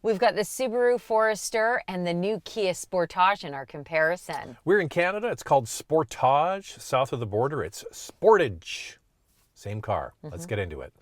We've got the Subaru Forester and the new Kia Sportage in our comparison. We're in Canada. It's called Sportage. South of the border, it's Sportage. Same car. Let's get into it.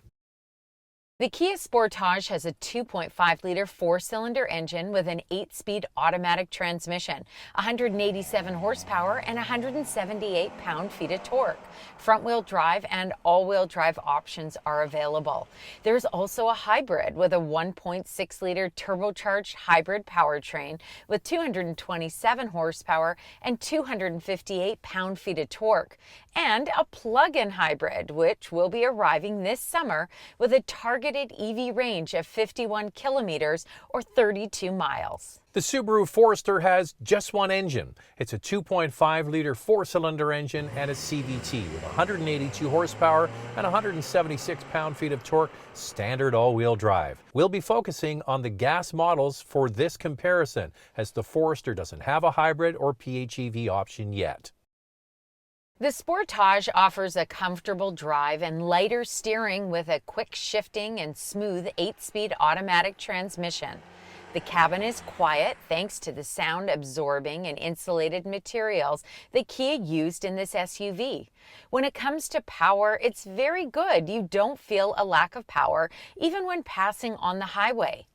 The Kia Sportage has a 2.5-liter four-cylinder engine with an 8-speed automatic transmission, 187 horsepower, and 178 pound-feet of torque. Front-wheel drive and all-wheel drive options are available. There's also a hybrid with a 1.6-liter turbocharged hybrid powertrain with 227 horsepower and 258 pound-feet of torque, and a plug-in hybrid, which will be arriving this summer with a targeted EV range of 51 kilometers or 32 miles. The Subaru Forester has just one engine. It's a 2.5-liter four-cylinder engine and a CVT with 182 horsepower and 176 pound-feet of torque, standard all-wheel drive. We'll be focusing on the gas models for this comparison, as the Forester doesn't have a hybrid or PHEV option yet. The Sportage offers a comfortable drive and lighter steering with a quick shifting and smooth 8-speed automatic transmission. The cabin is quiet thanks to the sound-absorbing and insulated materials that Kia used in this SUV. When it comes to power, it's very good. You don't feel a lack of power even when passing on the highway.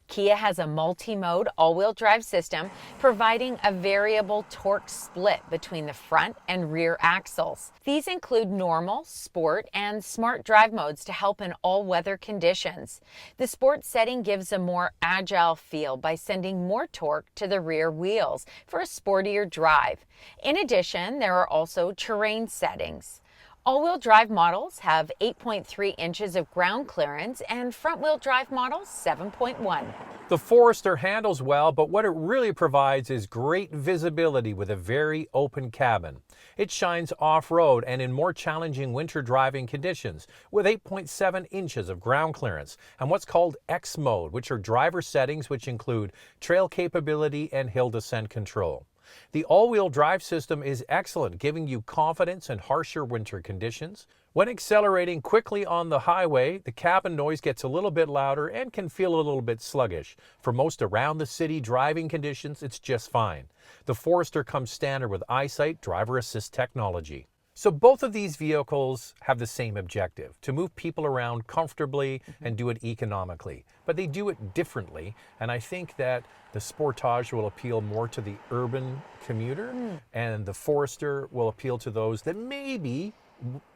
Kia has a multi-mode all-wheel drive system, providing a variable torque split between the front and rear axles. These include normal, sport, and smart drive modes to help in all-weather conditions. The sport setting gives a more agile feel by sending more torque to the rear wheels for a sportier drive. In addition, there are also terrain settings. All-wheel drive models have 8.3 inches of ground clearance and front-wheel drive models 7.1. The Forester handles well, but what it really provides is great visibility with a very open cabin. It shines off-road and in more challenging winter driving conditions with 8.7 inches of ground clearance and what's called X mode, which are driver settings which include trail capability and hill descent control. The all-wheel drive system is excellent, giving you confidence in harsher winter conditions. When accelerating quickly on the highway, the cabin noise gets a little bit louder and can feel a little bit sluggish. For most around-the-city driving conditions, it's just fine. The Forester comes standard with EyeSight driver assist technology. So both of these vehicles have the same objective, to move people around comfortably and do it economically. But they do it differently, and I think that the Sportage will appeal more to the urban commuter, and the Forester will appeal to those that maybe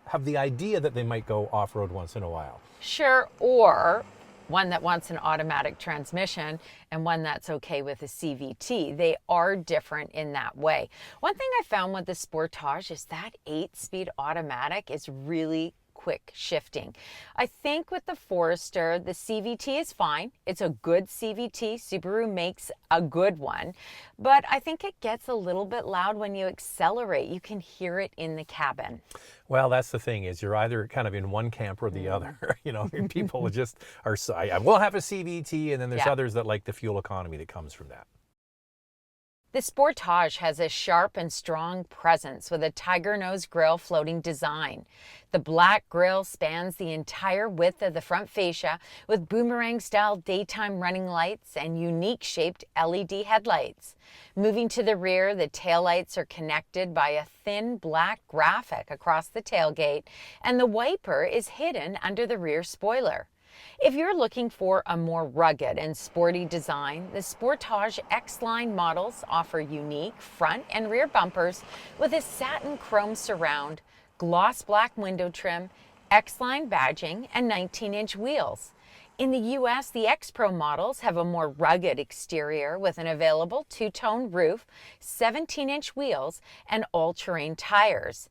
have the idea that they might go off-road once in a while. Sure, or one that wants an automatic transmission and one that's okay with a CVT. They are different in that way. One thing I found with the Sportage is that 8-speed automatic is really quick shifting. I think with the Forester, the CVT is fine. It's a good CVT. Subaru makes a good one, but I think it gets a little bit loud when you accelerate. You can hear it in the cabin. Well, that's the thing, is you're either kind of in one camp or the other. You know, people just are, I will have a CVT, and then there's others that like the fuel economy that comes from that. The Sportage has a sharp and strong presence with a tiger nose grille floating design. The black grille spans the entire width of the front fascia with boomerang-style daytime running lights and unique-shaped LED headlights. Moving to the rear, the taillights are connected by a thin black graphic across the tailgate, and the wiper is hidden under the rear spoiler. If you're looking for a more rugged and sporty design, the Sportage X-Line models offer unique front and rear bumpers with a satin chrome surround, gloss black window trim, X-Line badging, and 19-inch wheels. In the US, the X-Pro models have a more rugged exterior with an available two-tone roof, 17-inch wheels, and all-terrain tires.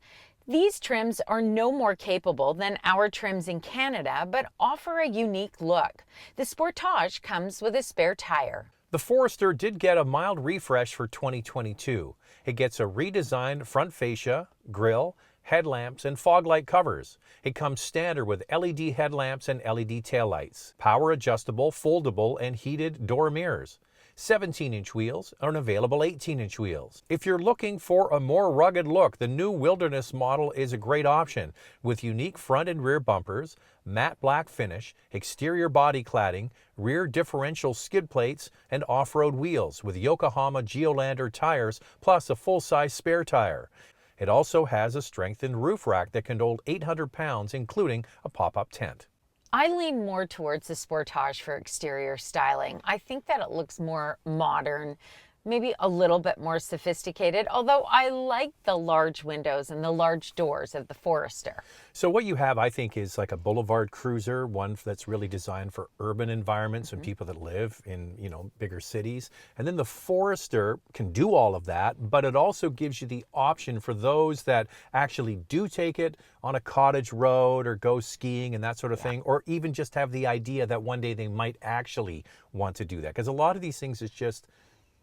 These trims are no more capable than our trims in Canada, but offer a unique look. The Sportage comes with a spare tire. The Forester did get a mild refresh for 2022. It gets a redesigned front fascia, grille, headlamps, and fog light covers. It comes standard with LED headlamps and LED taillights, power adjustable, foldable, and heated door mirrors. 17-inch wheels, and available 18-inch wheels. If you're looking for a more rugged look, the new Wilderness model is a great option with unique front and rear bumpers, matte black finish, exterior body cladding, rear differential skid plates, and off-road wheels with Yokohama Geolandar tires plus a full-size spare tire. It also has a strengthened roof rack that can hold 800 pounds, including a pop-up tent. I lean more towards the Sportage for exterior styling. I think that it looks more modern, maybe a little bit more sophisticated, although I like the large windows and the large doors of the Forester. So what you have, I think, is like a boulevard cruiser, one that's really designed for urban environments and people that live in, bigger cities. And then the Forester can do all of that, but it also gives you the option for those that actually do take it on a cottage road or go skiing and that sort of thing, or even just have the idea that one day they might actually want to do that. Because a lot of these things is just,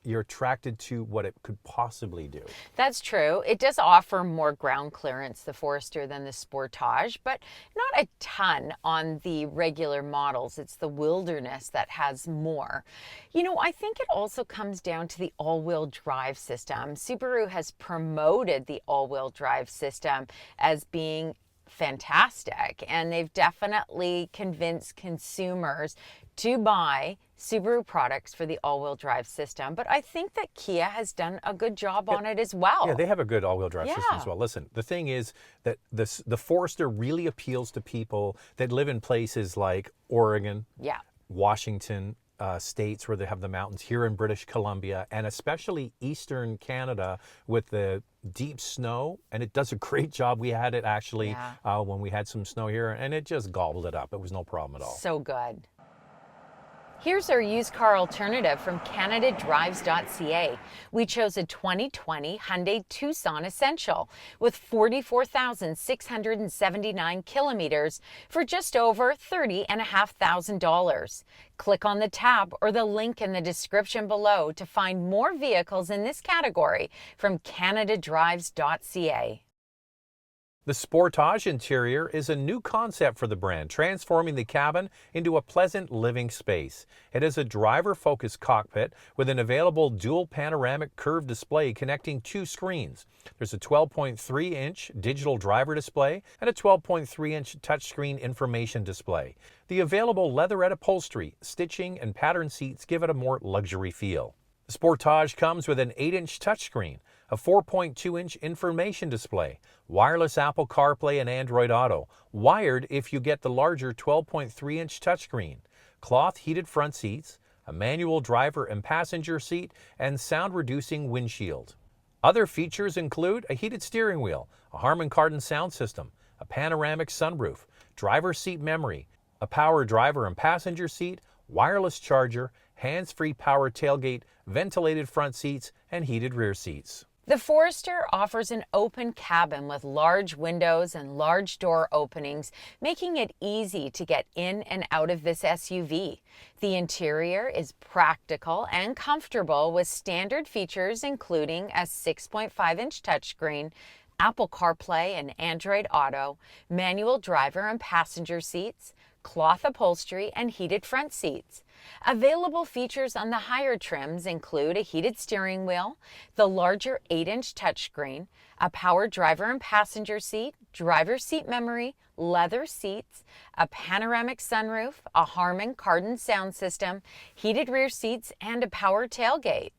you're attracted to what it could possibly do. That's true. It does offer more ground clearance, the Forester, than the Sportage, but not a ton on the regular models. It's the Wilderness that has more. I think it also comes down to the all-wheel drive system. Subaru has promoted the all-wheel drive system as being fantastic, and they've definitely convinced consumers to buy Subaru products for the all-wheel drive system. But I think that Kia has done a good job on it as well. Yeah, they have a good all-wheel drive system as well. Listen, the thing is that the Forester really appeals to people that live in places like Oregon, Washington, states where they have the mountains, here in British Columbia, and especially Eastern Canada with the deep snow. And it does a great job. We had it actually when we had some snow here, and it just gobbled it up. It was no problem at all. So good. Here's our used car alternative from CanadaDrives.ca. We chose a 2020 Hyundai Tucson Essential with 44,679 kilometers for just over $30,500. Click on the tab or the link in the description below to find more vehicles in this category from CanadaDrives.ca. The Sportage interior is a new concept for the brand, transforming the cabin into a pleasant living space. It has a driver-focused cockpit with an available dual panoramic curved display connecting two screens. There's a 12.3-inch digital driver display and a 12.3-inch touchscreen information display. The available leatherette upholstery, stitching, and pattern seats give it a more luxury feel. The Sportage comes with an 8-inch touchscreen, a 4.2-inch information display, wireless Apple CarPlay and Android Auto, wired if you get the larger 12.3-inch touchscreen, cloth heated front seats, a manual driver and passenger seat, and sound-reducing windshield. Other features include a heated steering wheel, a Harman Kardon sound system, a panoramic sunroof, driver's seat memory, a power driver and passenger seat, wireless charger, hands-free power tailgate, ventilated front seats, and heated rear seats. The Forester offers an open cabin with large windows and large door openings, making it easy to get in and out of this SUV. The interior is practical and comfortable with standard features including a 6.5-inch touchscreen, Apple CarPlay and Android Auto, manual driver and passenger seats, cloth upholstery, and heated front seats. Available features on the higher trims include a heated steering wheel, the larger 8-inch touchscreen, a power driver and passenger seat, driver's seat memory, leather seats, a panoramic sunroof, a Harman Kardon sound system, heated rear seats, and a power tailgate.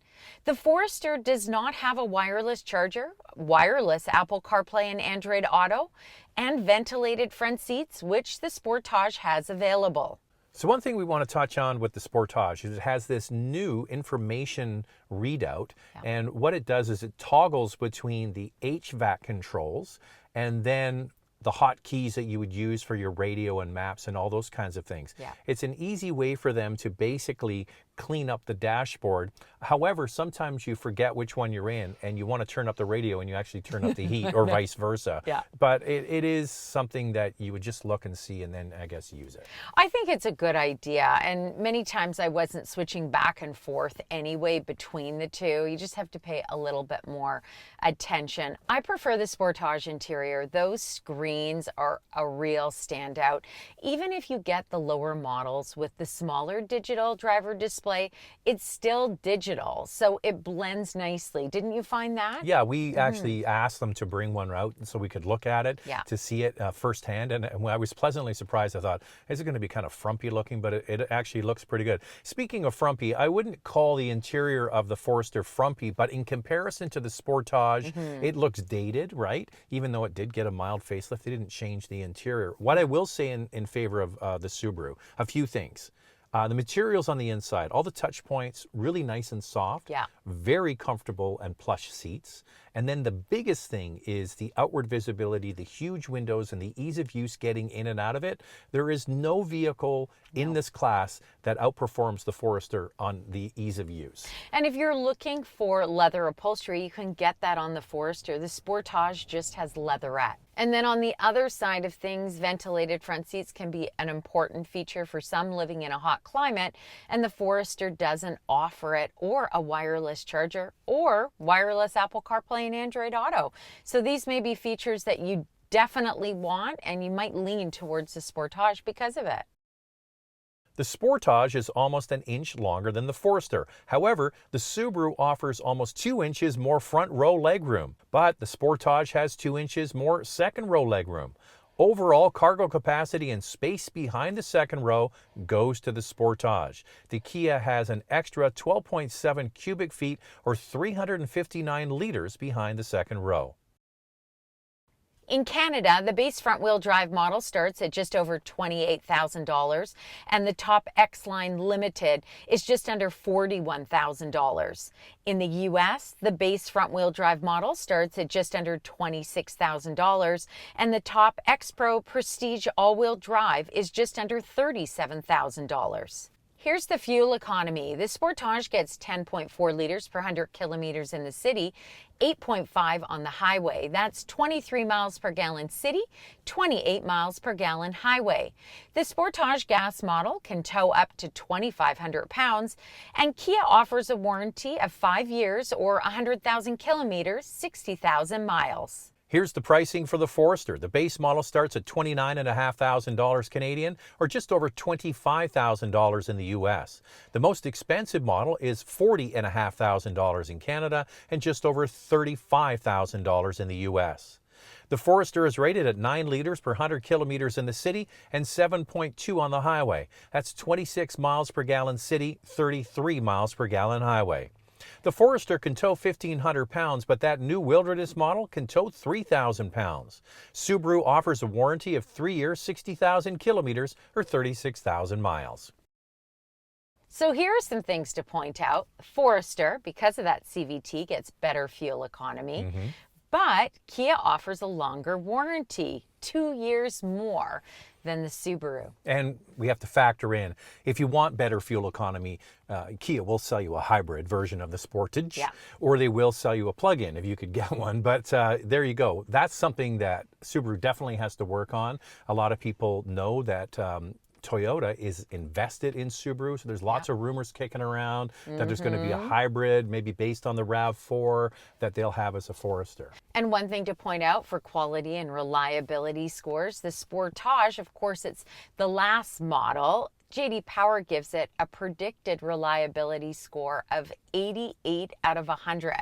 The Forester does not have a wireless charger, wireless Apple CarPlay and Android Auto, and ventilated front seats, which the Sportage has available. So one thing we want to touch on with the Sportage is it has this new information readout, and what it does is it toggles between the HVAC controls and then the hotkeys that you would use for your radio and maps and all those kinds of things. It's an easy way for them to basically clean up the dashboard. However, sometimes you forget which one you're in and you want to turn up the radio and you actually turn up the heat or vice versa. But it is something that you would just look and see and then I guess use it. I think it's a good idea, and many times I wasn't switching back and forth anyway between the two. You just have to pay a little bit more attention. I prefer the Sportage interior. Those screens screens are a real standout. Even if you get the lower models with the smaller digital driver display, it's still digital, so it blends nicely. Didn't you find that? Yeah, we actually asked them to bring one out so we could look at it, Yeah. to see it firsthand. And I was pleasantly surprised. I thought, is it going to be kind of frumpy looking? But it actually looks pretty good. Speaking of frumpy, I wouldn't call the interior of the Forester frumpy, but in comparison to the Sportage, it looks dated, right? Even though it did get a mild facelift, they didn't change the interior. What I will say in favor of the Subaru, a few things. The materials on the inside, all the touch points, really nice and soft. Yeah. Very comfortable and plush seats. And then the biggest thing is the outward visibility, the huge windows, and the ease of use getting in and out of it. There is no vehicle in this class that outperforms the Forester on the ease of use. And if you're looking for leather upholstery, you can get that on the Forester. The Sportage just has leatherette. And then on the other side of things, ventilated front seats can be an important feature for some living in a hot climate, and the Forester doesn't offer it, or a wireless charger, or wireless Apple CarPlay and Android Auto. So these may be features that you definitely want, and you might lean towards the Sportage because of it. The Sportage is almost an inch longer than the Forester. However, the Subaru offers almost 2 inches more front row legroom, but the Sportage has 2 inches more second row legroom. Overall cargo capacity and space behind the second row goes to the Sportage. The Kia has an extra 12.7 cubic feet or 359 liters behind the second row. In Canada, the base front-wheel drive model starts at just over $28,000, and the top X-Line Limited is just under $41,000. In the U.S., the base front-wheel drive model starts at just under $26,000, and the top X-Pro Prestige all-wheel drive is just under $37,000. Here's the fuel economy. The Sportage gets 10.4 liters per 100 kilometers in the city, 8.5 on the highway. That's 23 miles per gallon city, 28 miles per gallon highway. The Sportage gas model can tow up to 2,500 pounds, and Kia offers a warranty of 5 years or 100,000 kilometers, 60,000 miles. Here's the pricing for the Forester. The base model starts at $29,500 Canadian, or just over $25,000 in the US. The most expensive model is $40,500 in Canada and just over $35,000 in the US. The Forester is rated at 9 liters per 100 kilometers in the city and 7.2 on the highway. That's 26 miles per gallon city, 33 miles per gallon highway. The Forester can tow 1,500 pounds, but that new Wilderness model can tow 3,000 pounds. Subaru offers a warranty of 3 years, 60,000 kilometers, or 36,000 miles. So here are some things to point out. Forester, because of that CVT, gets better fuel economy. But Kia offers a longer warranty, 2 years more than the Subaru. And we have to factor in, if you want better fuel economy, Kia will sell you a hybrid version of the Sportage, or they will sell you a plug-in if you could get one. But there you go. That's something that Subaru definitely has to work on. A lot of people know that Toyota is invested in Subaru, so there's lots of rumors kicking around that there's going to be a hybrid, maybe based on the RAV4, that they'll have as a Forester. And one thing to point out for quality and reliability scores, the Sportage, of course, it's the last model. J.D. Power gives it a predicted reliability score of 88 out of 100.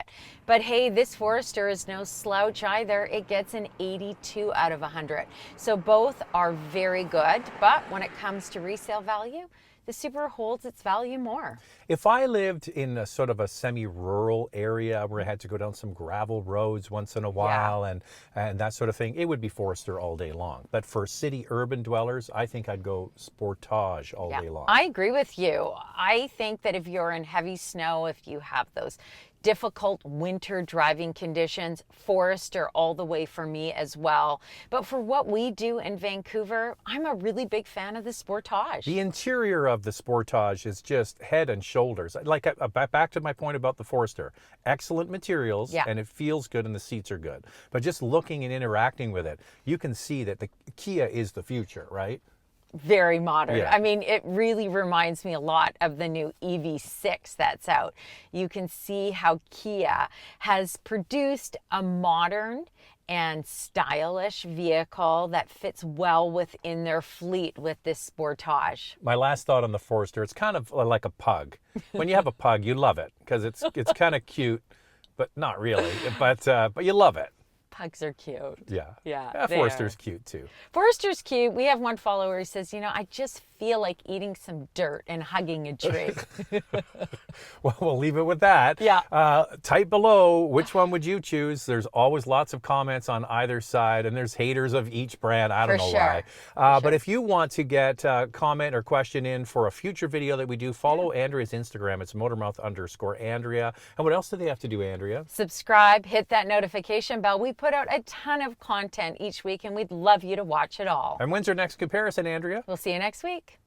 But hey, this Forester is no slouch either. It gets an 82 out of 100. So both are very good, but when it comes to resale value, the Subaru holds its value more. If I lived in a sort of a semi-rural area where I had to go down some gravel roads once in a while and that sort of thing, it would be Forester all day long. But for city urban dwellers, I think I'd go Sportage all day long. I agree with you. I think that if you're in heavy snow, if you have those difficult winter driving conditions, Forester all the way for me as well. But for what we do in Vancouver, I'm a really big fan of the Sportage. The interior of the Sportage is just head and shoulders. Like back to my point about the Forester, excellent materials and it feels good and the seats are good. But just looking and interacting with it, you can see that the Kia is the future, right? very modern. Yeah. I mean, it really reminds me a lot of the new EV6 that's out. You can see how Kia has produced a modern and stylish vehicle that fits well within their fleet with this Sportage. My last thought on the Forester, it's kind of like a pug. When you have a pug, you love it because it's kind of cute, but not really. But you love it. Pugs are cute. Yeah. Yeah. Forester's cute too. Forester's cute. We have one follower who says, I just feel like eating some dirt and hugging a tree. Well, we'll leave it with that. Yeah. Type below, which one would you choose? There's always lots of comments on either side, and there's haters of each brand. I don't know why. But if you want to get a comment or question in for a future video that we do, follow Andrea's Instagram. It's Motormouth_Andrea. And what else do they have to do, Andrea? Subscribe, hit that notification bell. We put out a ton of content each week, and we'd love you to watch it all. And when's our next comparison, Andrea? We'll see you next week.